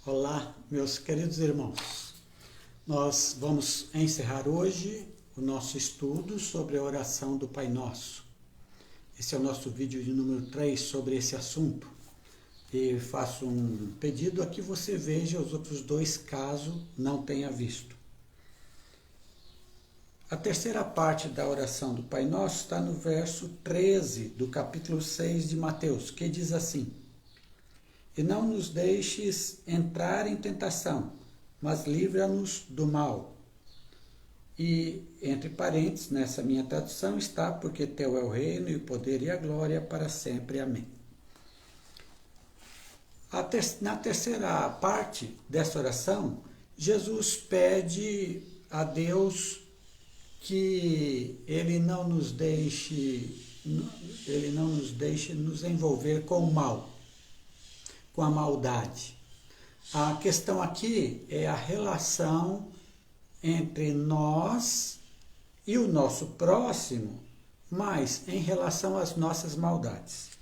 Olá, meus queridos irmãos. Nós vamos encerrar hoje o nosso estudo sobre a oração do Pai Nosso. Esse é o nosso vídeo de número 3 sobre esse assunto. E faço um pedido a que você veja os outros dois caso não tenha visto. A terceira parte da oração do Pai Nosso está no verso 13 do capítulo 6 de Mateus, que diz assim: E não nos deixes entrar em tentação, mas livra-nos do mal. E, entre parênteses, nessa minha tradução está: porque teu é o reino e o poder e a glória para sempre. Amém. Na terceira parte dessa oração, Jesus pede a Deus que Ele não nos deixe nos envolver com o mal, com a maldade. A questão aqui é a relação entre nós e o nosso próximo, mas em relação às nossas maldades.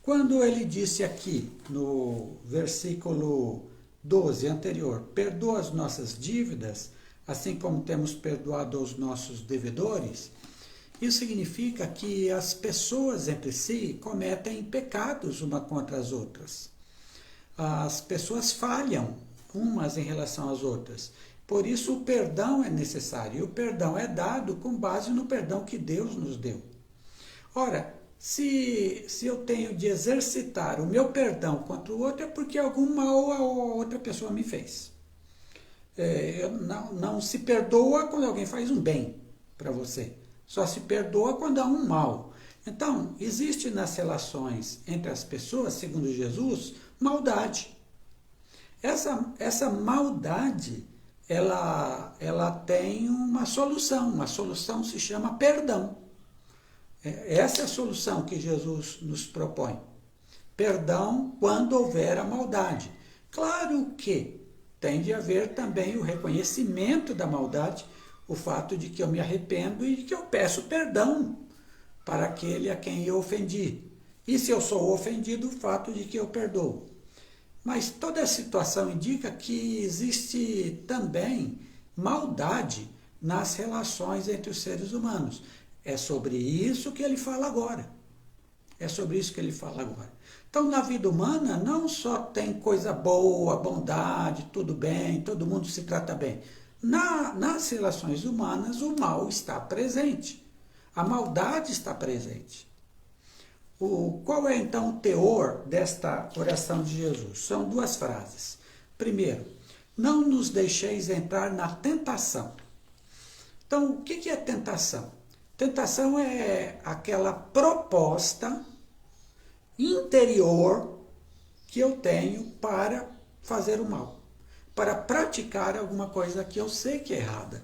Quando ele disse aqui no versículo 12 anterior, perdoa as nossas dívidas, assim como temos perdoado aos nossos devedores, isso significa que as pessoas entre si cometem pecados uma contra as outras. As pessoas falham umas em relação às outras. Por isso o perdão é necessário. E o perdão é dado com base no perdão que Deus nos deu. Ora, se eu tenho de exercitar o meu perdão contra o outro, é porque algum mal a outra pessoa me fez. Não se perdoa quando alguém faz um bem para você. Só se perdoa quando há um mal. Então, existe nas relações entre as pessoas, segundo Jesus, maldade. Essa maldade, ela tem uma solução se chama perdão. Essa é a solução que Jesus nos propõe. Perdão quando houver a maldade. Claro que tem de haver também o reconhecimento da maldade, o fato de que eu me arrependo e de que eu peço perdão para aquele a quem eu ofendi. E se eu sou ofendido, o fato de que eu perdoo. Mas toda a situação indica que existe também maldade nas relações entre os seres humanos. É sobre isso que ele fala agora. Então, na vida humana, não só tem coisa boa, bondade, tudo bem, todo mundo se trata bem. Nas relações humanas, o mal está presente. A maldade está presente. Qual é, então, o teor desta oração de Jesus? São duas frases. Primeiro, não nos deixeis entrar na tentação. Então, o que é tentação? Tentação é aquela proposta interior que eu tenho para fazer o mal, para praticar alguma coisa que eu sei que é errada,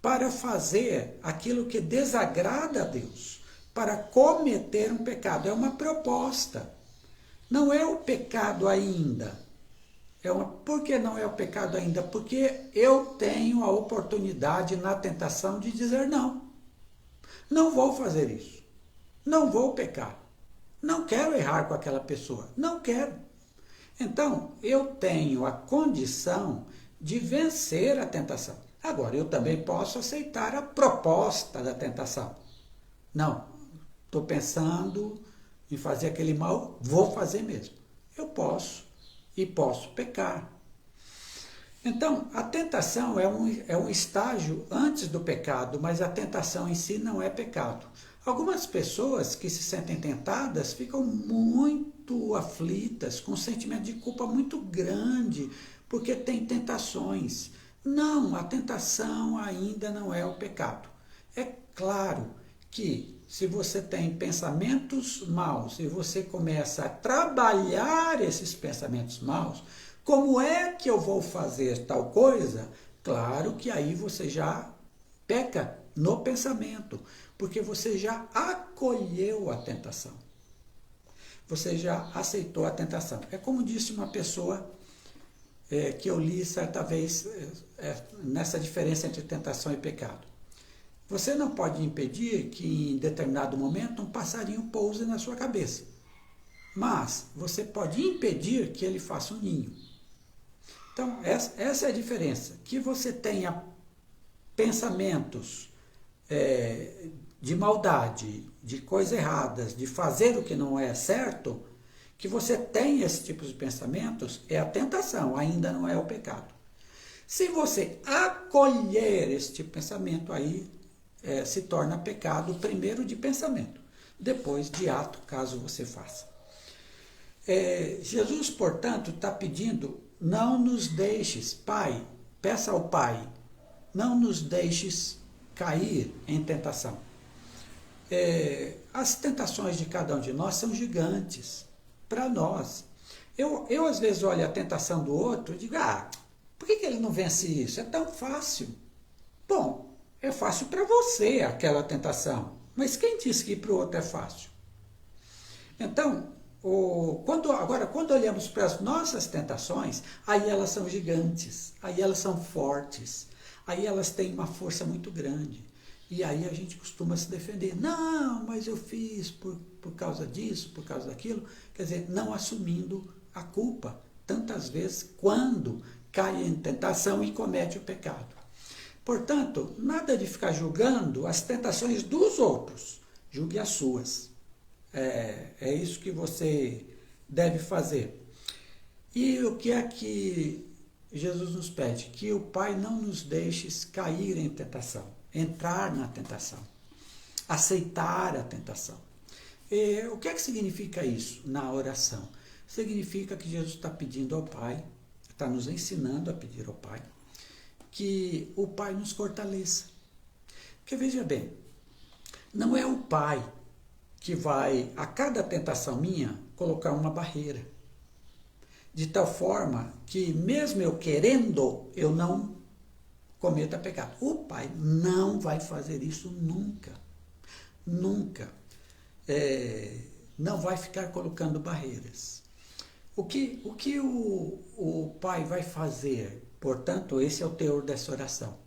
para fazer aquilo que desagrada a Deus, para cometer um pecado. É uma proposta. Não é o pecado ainda. Por que não é o pecado ainda? Porque eu tenho a oportunidade na tentação de dizer não. Não vou fazer isso. Não vou pecar. Não quero errar com aquela pessoa. Não quero. Então, eu tenho a condição de vencer a tentação. Agora, eu também posso aceitar a proposta da tentação. Não, estou pensando em fazer aquele mal, vou fazer mesmo. Eu posso e posso pecar. Então, a tentação é um estágio antes do pecado, mas a tentação em si não é pecado. Algumas pessoas que se sentem tentadas ficam muito aflitas, com um sentimento de culpa muito grande, porque tem tentações. Não, a tentação ainda não é o pecado. É claro que se você tem pensamentos maus e você começa a trabalhar esses pensamentos maus, como é que eu vou fazer tal coisa? Claro que aí você já peca no pensamento, porque você já acolheu a tentação. Você já aceitou a tentação. É como disse uma pessoa que eu li certa vez nessa diferença entre tentação e pecado. Você não pode impedir que em determinado momento um passarinho pouse na sua cabeça. Mas você pode impedir que ele faça um ninho. Então, essa é a diferença. Que você tenha pensamentos de maldade, de coisas erradas, de fazer o que não é certo, que você tenha esse tipo de pensamentos, é a tentação, ainda não é o pecado. Se você acolher esse tipo de pensamento, aí se torna pecado, primeiro de pensamento, depois de ato, caso você faça. Jesus, portanto, está pedindo, não nos deixes, Pai, peça ao Pai, não nos deixes cair em tentação. As tentações de cada um de nós são gigantes para nós. Eu, às vezes, olho a tentação do outro e digo, por que ele não vence isso? É tão fácil. Bom, é fácil para você aquela tentação, mas quem disse que para o outro é fácil? Então, quando olhamos para as nossas tentações, aí elas são gigantes, aí elas são fortes, aí elas têm uma força muito grande. E aí a gente costuma se defender. Não, mas eu fiz por causa disso, por causa daquilo. Quer dizer, não assumindo a culpa, tantas vezes, quando cai em tentação e comete o pecado. Portanto, nada de ficar julgando as tentações dos outros. Julgue as suas. É isso que você deve fazer. E o que é que Jesus nos pede? Que o Pai não nos deixe cair em tentação, entrar na tentação, aceitar a tentação. O que é que significa isso na oração? Significa que Jesus está pedindo ao Pai, está nos ensinando a pedir ao Pai, que o Pai nos fortaleça. Porque veja bem, não é o Pai que vai, a cada tentação minha, colocar uma barreira. De tal forma que, mesmo eu querendo, eu não cometa pecado. O Pai não vai fazer isso nunca. Nunca. Não vai ficar colocando barreiras. O que o Pai vai fazer? Portanto, esse é o teor dessa oração.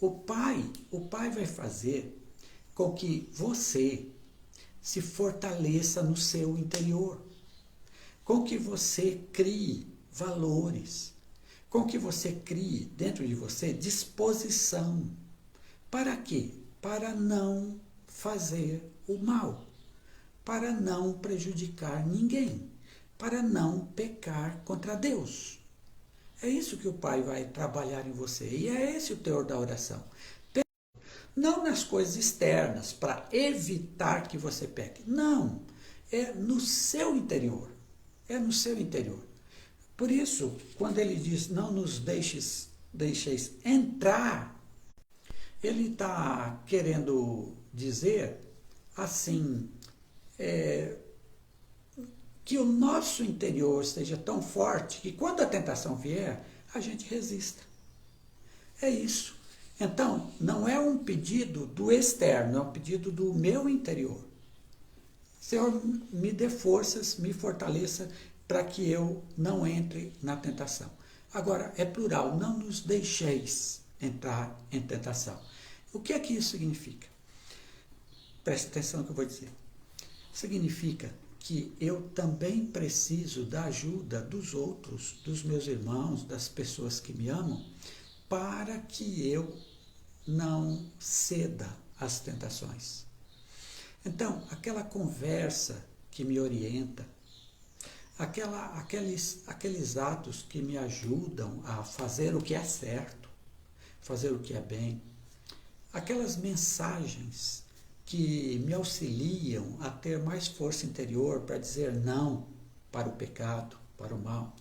O Pai vai fazer com que você se fortaleça no seu interior, com que você crie valores, com que você crie dentro de você disposição. Para quê? Para não fazer o mal, para não prejudicar ninguém, para não pecar contra Deus. É isso que o Pai vai trabalhar em você, e é esse o teor da oração. Não nas coisas externas, para evitar que você peque. Não, é no seu interior. É no seu interior. Por isso, quando ele diz, não nos deixeis entrar, ele está querendo dizer, assim, que o nosso interior seja tão forte que quando a tentação vier, a gente resista. É isso. Então, não é um pedido do externo, é um pedido do meu interior. Senhor, me dê forças, me fortaleça para que eu não entre na tentação. Agora, é plural, não nos deixeis entrar em tentação. O que é que isso significa? Preste atenção no que eu vou dizer. Significa que eu também preciso da ajuda dos outros, dos meus irmãos, das pessoas que me amam, para que eu não ceda às tentações. Então, aquela conversa que me orienta, aqueles atos que me ajudam a fazer o que é certo, fazer o que é bem, aquelas mensagens que me auxiliam a ter mais força interior para dizer não para o pecado, para o mal.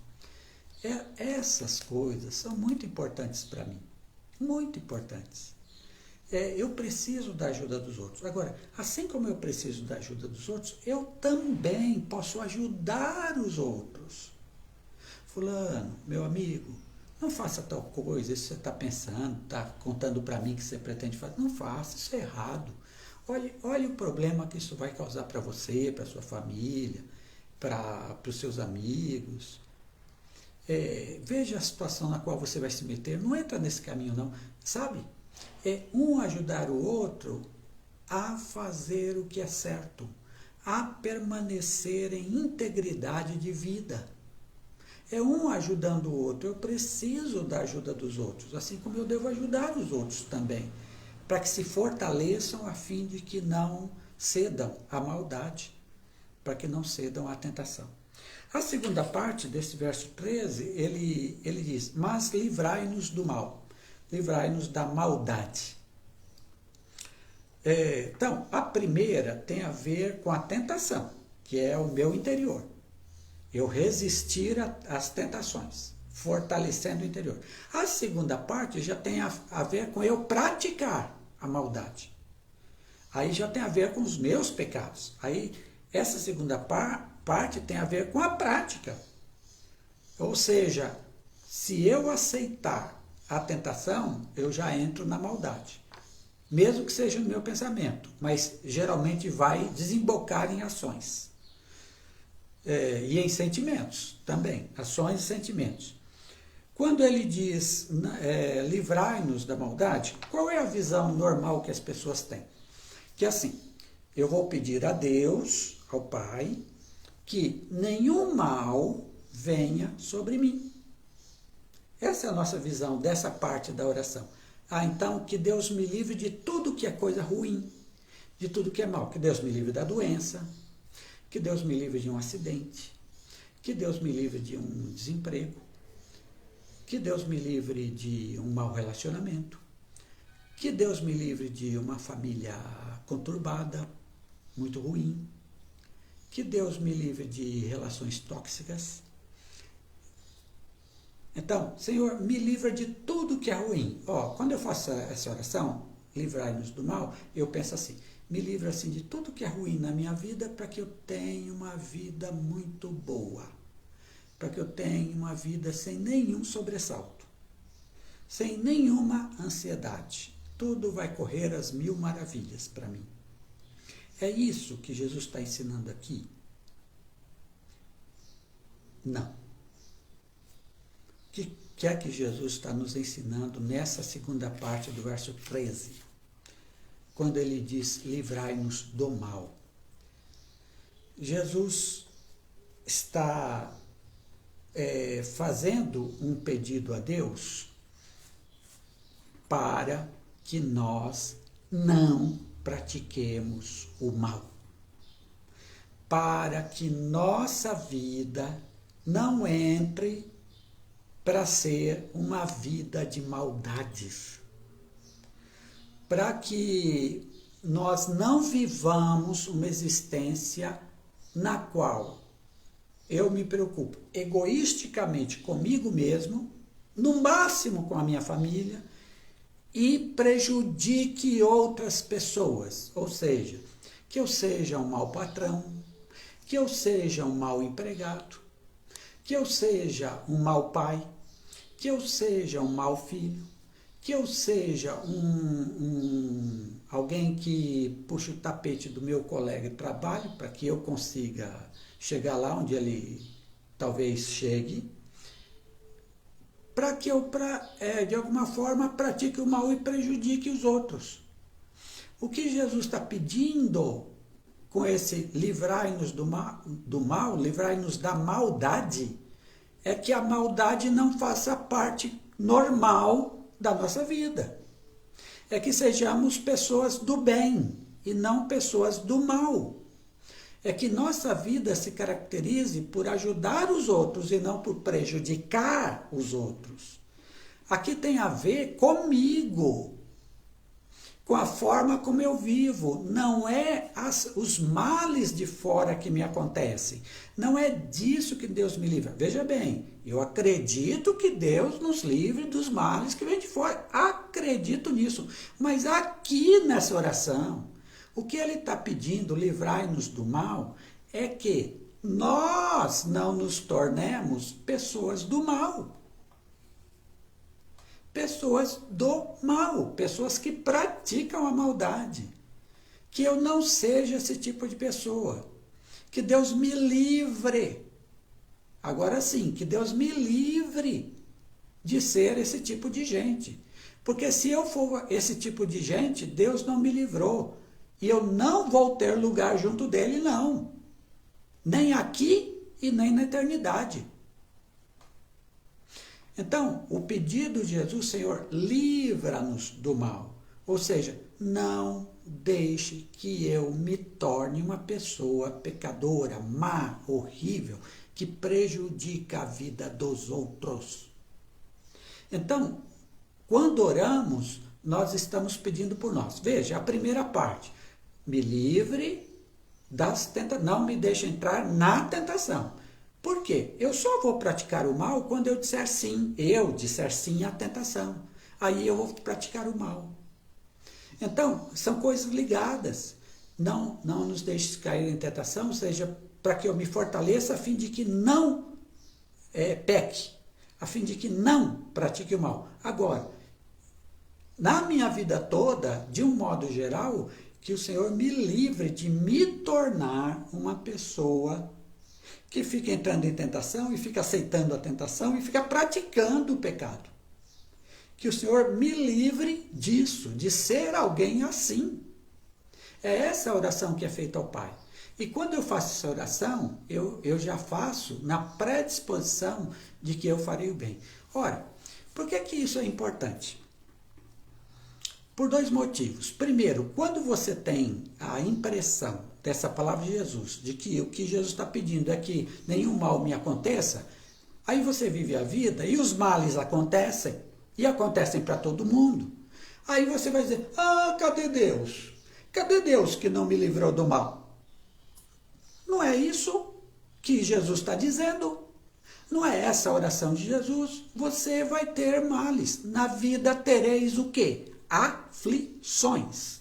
Essas coisas são muito importantes para mim, muito importantes. Eu preciso da ajuda dos outros. Agora, assim como eu preciso da ajuda dos outros, eu também posso ajudar os outros. Fulano, meu amigo, não faça tal coisa, isso você está pensando, está contando para mim que você pretende fazer. Não faça, isso é errado. Olhe o problema que isso vai causar para você, para sua família, para os seus amigos. Veja a situação na qual você vai se meter. Não entra nesse caminho, não. Sabe? É um ajudar o outro a fazer o que é certo, a permanecer em integridade de vida. É um ajudando o outro. Eu preciso da ajuda dos outros, assim como eu devo ajudar os outros também, para que se fortaleçam a fim de que não cedam à maldade, para que não cedam à tentação. A segunda parte desse verso 13, ele diz, mas livrai-nos do mal, livrai-nos da maldade. Então, a primeira tem a ver com a tentação, que é o meu interior. Eu resistir às tentações, fortalecendo o interior. A segunda parte já tem a ver com eu praticar a maldade. Aí já tem a ver com os meus pecados. Aí essa segunda parte tem a ver com a prática. Ou seja, se eu aceitar a tentação, eu já entro na maldade. Mesmo que seja no meu pensamento, mas geralmente vai desembocar em ações. E em sentimentos também, ações e sentimentos. Quando ele diz livrai-nos da maldade, qual é a visão normal que as pessoas têm? Que assim, eu vou pedir a Deus, ao Pai, que nenhum mal venha sobre mim. Essa é a nossa visão dessa parte da oração. Então, que Deus me livre de tudo que é coisa ruim, de tudo que é mal. Que Deus me livre da doença, que Deus me livre de um acidente, que Deus me livre de um desemprego, que Deus me livre de um mau relacionamento, que Deus me livre de uma família conturbada, muito ruim, que Deus me livre de relações tóxicas. Então, Senhor, me livra de tudo que é ruim. Quando eu faço essa oração, livrai-nos do mal, eu penso assim, me livra assim de tudo que é ruim na minha vida para que eu tenha uma vida muito boa. Para que eu tenha uma vida sem nenhum sobressalto, sem nenhuma ansiedade. Tudo vai correr às mil maravilhas para mim. É isso que Jesus está ensinando aqui? Não. O que é que Jesus está nos ensinando nessa segunda parte do verso 13? Quando ele diz, livrai-nos do mal. Jesus está fazendo um pedido a Deus para que nós não pratiquemos o mal. Para que nossa vida não entre para ser uma vida de maldades. Para que nós não vivamos uma existência na qual eu me preocupo egoisticamente comigo mesmo, no máximo com a minha família, e prejudique outras pessoas. Ou seja, que eu seja um mau patrão, que eu seja um mau empregado, que eu seja um mau pai, que eu seja um mau filho, que eu seja alguém que puxa o tapete do meu colega de trabalho para que eu consiga chegar lá onde ele talvez chegue, para que eu, de alguma forma, pratique o mal e prejudique os outros. O que Jesus está pedindo com esse livrai-nos do mal, livrai-nos da maldade, é que a maldade não faça parte normal da nossa vida. É que sejamos pessoas do bem e não pessoas do mal. É que nossa vida se caracterize por ajudar os outros e não por prejudicar os outros. Aqui tem a ver comigo, com a forma como eu vivo. Não é os males de fora que me acontecem. Não é disso que Deus me livra. Veja bem, eu acredito que Deus nos livre dos males que vêm de fora. Acredito nisso. Mas aqui nessa oração, o que ele está pedindo, livrai-nos do mal, é que nós não nos tornemos pessoas do mal. Pessoas do mal, pessoas que praticam a maldade. Que eu não seja esse tipo de pessoa. Que Deus me livre. Agora sim, que Deus me livre de ser esse tipo de gente. Porque se eu for esse tipo de gente, Deus não me livrou. E eu não vou ter lugar junto dele, não. Nem aqui e nem na eternidade. Então, o pedido de Jesus, Senhor, livra-nos do mal. Ou seja, não deixe que eu me torne uma pessoa pecadora, má, horrível, que prejudica a vida dos outros. Então, quando oramos, nós estamos pedindo por nós. Veja, a primeira parte, me livre das tentações, não me deixe entrar na tentação. Por quê? Eu só vou praticar o mal quando eu disser sim à tentação. Aí eu vou praticar o mal. Então, são coisas ligadas. Não nos deixe cair em tentação, ou seja, para que eu me fortaleça a fim de que não peque, a fim de que não pratique o mal. Agora, na minha vida toda, de um modo geral, que o Senhor me livre de me tornar uma pessoa que fica entrando em tentação e fica aceitando a tentação e fica praticando o pecado. Que o Senhor me livre disso, de ser alguém assim. É essa a oração que é feita ao Pai. E quando eu faço essa oração, eu já faço na predisposição de que eu farei o bem. Ora, por que isso é importante? Por dois motivos. Primeiro, quando você tem a impressão dessa palavra de Jesus, de que o que Jesus está pedindo é que nenhum mal me aconteça, aí você vive a vida e os males acontecem, e acontecem para todo mundo. Aí você vai dizer, cadê Deus? Cadê Deus que não me livrou do mal? Não é isso que Jesus está dizendo. Não é essa a oração de Jesus. Você vai ter males. Na vida tereis o quê? Aflições,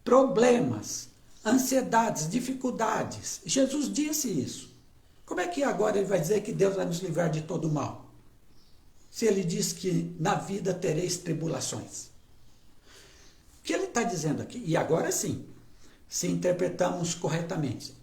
problemas, ansiedades, dificuldades. Jesus disse isso. Como é que agora ele vai dizer que Deus vai nos livrar de todo mal? Se ele diz que na vida tereis tribulações. O que ele está dizendo aqui, e agora sim, se interpretamos corretamente,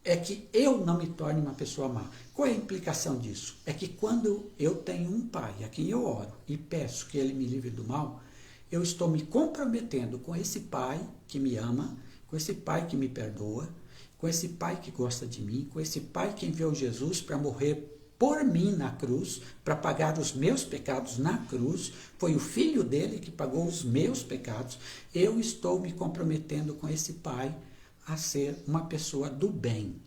é que eu não me torne uma pessoa má. Qual é a implicação disso? É que quando eu tenho um pai a quem eu oro e peço que ele me livre do mal, eu estou me comprometendo com esse pai que me ama, com esse pai que me perdoa, com esse pai que gosta de mim, com esse pai que enviou Jesus para morrer por mim na cruz, para pagar os meus pecados na cruz. Foi o filho dele que pagou os meus pecados. Eu estou me comprometendo com esse pai a ser uma pessoa do bem,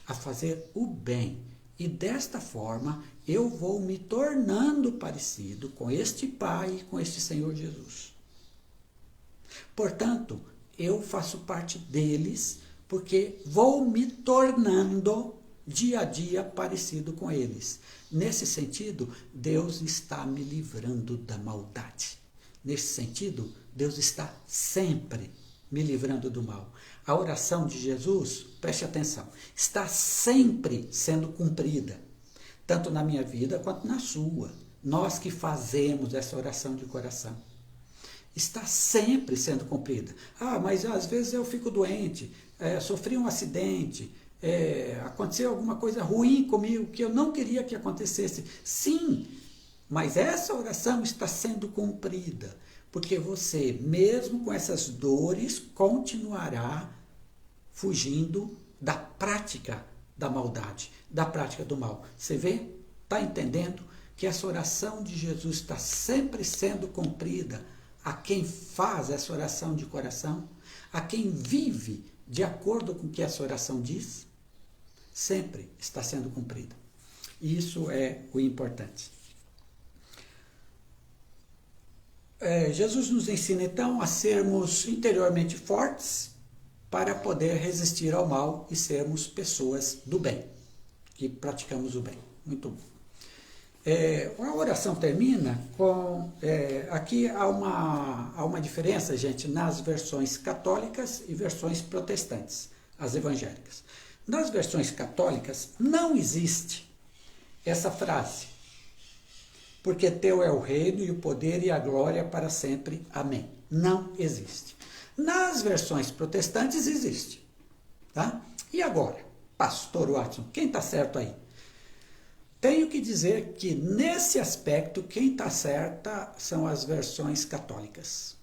a fazer o bem. E desta forma, eu vou me tornando parecido com este Pai e com este Senhor Jesus. Portanto, eu faço parte deles, porque vou me tornando dia a dia parecido com eles. Nesse sentido, Deus está me livrando da maldade. Nesse sentido, Deus está sempre me livrando do mal. A oração de Jesus, preste atenção, está sempre sendo cumprida, tanto na minha vida quanto na sua. Nós que fazemos essa oração de coração. Está sempre sendo cumprida. Mas às vezes eu fico doente, sofri um acidente, aconteceu alguma coisa ruim comigo que eu não queria que acontecesse. Sim, mas essa oração está sendo cumprida. Porque você, mesmo com essas dores, continuará fugindo da prática da maldade, da prática do mal. Você vê? Está entendendo que essa oração de Jesus está sempre sendo cumprida a quem faz essa oração de coração, a quem vive de acordo com o que essa oração diz? Sempre está sendo cumprida. E isso é o importante. Jesus nos ensina, então, a sermos interiormente fortes para poder resistir ao mal e sermos pessoas do bem, que praticamos o bem. Muito bom. A oração termina com... aqui há uma diferença, gente, nas versões católicas e versões protestantes, as evangélicas. Nas versões católicas não existe essa frase, porque teu é o reino e o poder e a glória para sempre. Amém. Não existe. Nas versões protestantes existe. Tá? E agora, pastor Watson, quem está certo aí? Tenho que dizer que nesse aspecto, quem está certa são as versões católicas.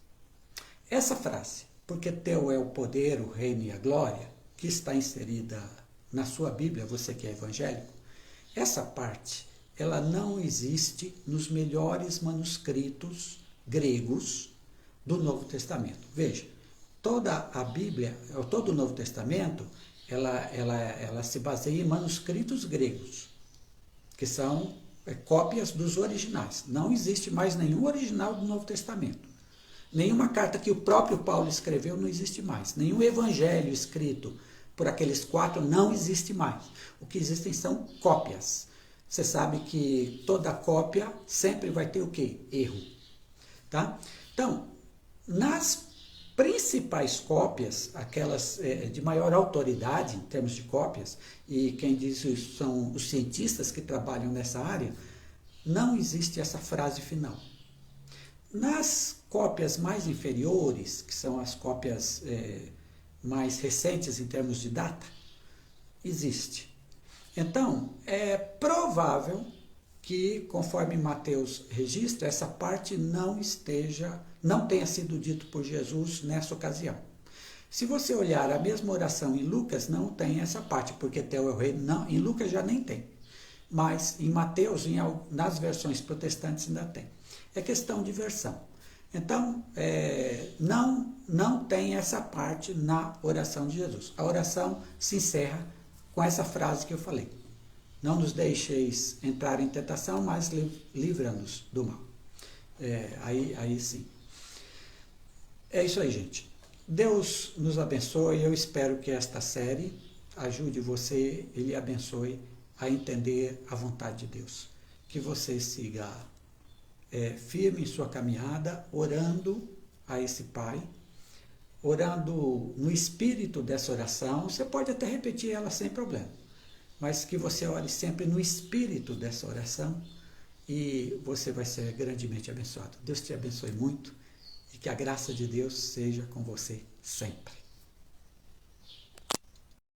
Essa frase, porque teu é o poder, o reino e a glória, que está inserida na sua Bíblia, você que é evangélico, essa parte ela não existe nos melhores manuscritos gregos do Novo Testamento. Veja, toda a Bíblia, todo o Novo Testamento, ela se baseia em manuscritos gregos, que são cópias dos originais. Não existe mais nenhum original do Novo Testamento. Nenhuma carta que o próprio Paulo escreveu não existe mais. Nenhum evangelho escrito por aqueles 4 não existe mais. O que existem são cópias. Você sabe que toda cópia sempre vai ter o quê? Erro. Tá? Então, nas principais cópias, aquelas de maior autoridade em termos de cópias, e quem diz isso são os cientistas que trabalham nessa área, não existe essa frase final. Nas cópias mais inferiores, que são as cópias mais recentes em termos de data, existe. Então, é provável que, conforme Mateus registra, essa parte não tenha sido dito por Jesus nessa ocasião. Se você olhar a mesma oração em Lucas, não tem essa parte, porque teu é o rei, não, em Lucas já nem tem. Mas em Mateus, nas versões protestantes ainda tem. É questão de versão. Então, não tem essa parte na oração de Jesus. A oração se encerra com essa frase que eu falei. Não nos deixeis entrar em tentação, mas livra-nos do mal. Aí sim. É isso aí, gente. Deus nos abençoe. Eu espero que esta série ajude você e lhe abençoe a entender a vontade de Deus. Que você siga firme em sua caminhada, orando a esse Pai, orando no espírito dessa oração. Você pode até repetir ela sem problema, mas que você ore sempre no espírito dessa oração e você vai ser grandemente abençoado. Deus te abençoe muito e que a graça de Deus seja com você sempre.